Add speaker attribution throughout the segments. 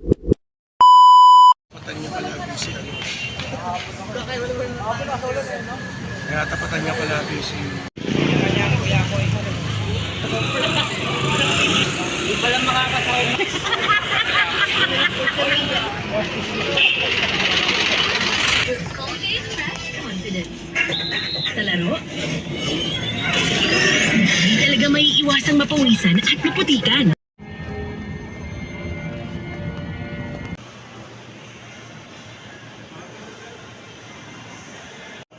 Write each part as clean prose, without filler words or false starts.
Speaker 1: Tapatan niya palagi si ano. Kaya tapatan niya palagi si...
Speaker 2: Hindi pala makakasawin.
Speaker 3: Sa laro, hindi talaga may iwasang mapawisan at maputikan.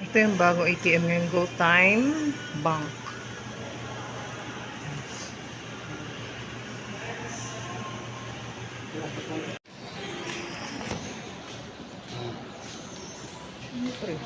Speaker 4: Ito yung bagong ATM ngayon, GoTime Bank. Siyempre.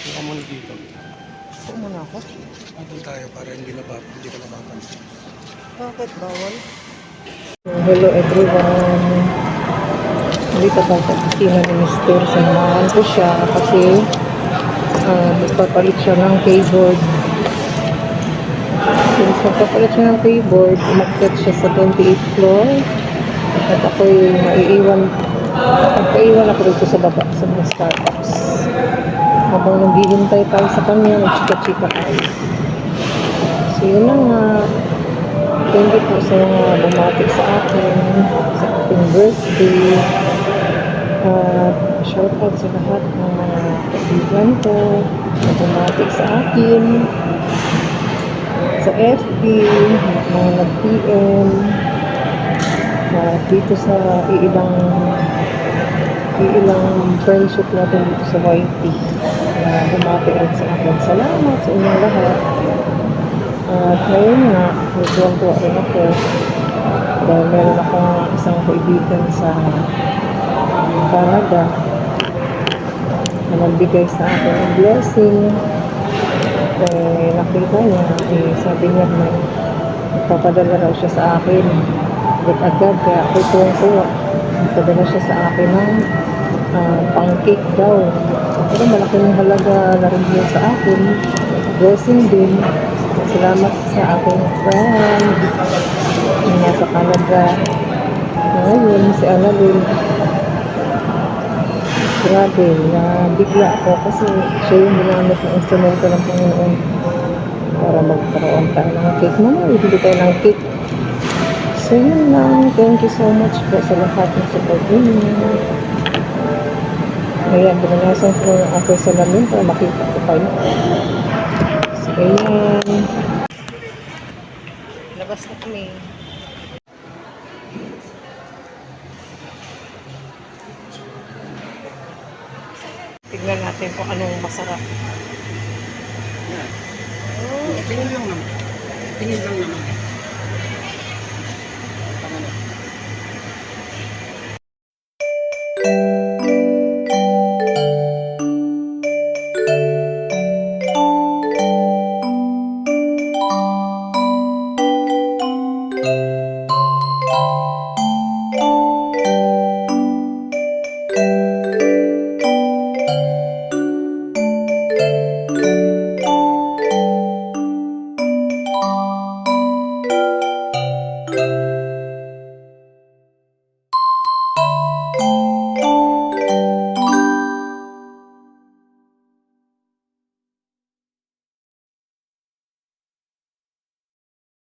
Speaker 1: Buka muna dito.
Speaker 4: Ito muna ako.
Speaker 1: Doon tayo para hindi ka napapansin.
Speaker 4: Bakit bawal? Hello everyone. Dito pa sa opisina ni Mr. Samahan ko siya kasi magpapalit siya ng keyboard. Since magpapalit siya ng keyboard, umakyat siya sa 28th floor at ako'y magpaiwan ako dito sa baba sa mga Starbucks. Habang naghihintay tayo sa kanya, nagchika-chika tayo. So yun na nga. Thank you po sa mga bumati sa akin, sa aking birthday. At shout out sa lahat ng mga kaibigan ko na bumati sa akin. Sa FB, mga nag-PM. Dito sa iilang friendship natin dito sa YT. Bumati rin sa akin. Salamat sa inyong lahat. At ngayon nga, tuwang-tuwa rin ako dahil meron akong isang kaibigan sa Canada na nagbigay sa akin ng blessing. Nakita niya, sabi niya na magpapadala raw siya sa akin agad, kaya ako tuwang-tuwa. Magpadala siya sa akin ng pang-cake daw. Pero malaking halaga na rin yun sa akin. Blessing din. Salamat sa aking friend na nasa Canada. Ngayon, si Annalyn. Grabe, nabigla ako kasi siya yung ginamit ng instrumento ng Panginoon para magkaroon tayo ng cake. Mama, bibili tayo ng cake. So yun lang. Thank you so much po sa lahat ng support ninyo. Ayan, binanasan ko ng aking salamin para makita ko kayo. So ayan. Labas na kami. Tignan natin kung anong masarap.
Speaker 1: Tingin lang naman. Tingin lang naman.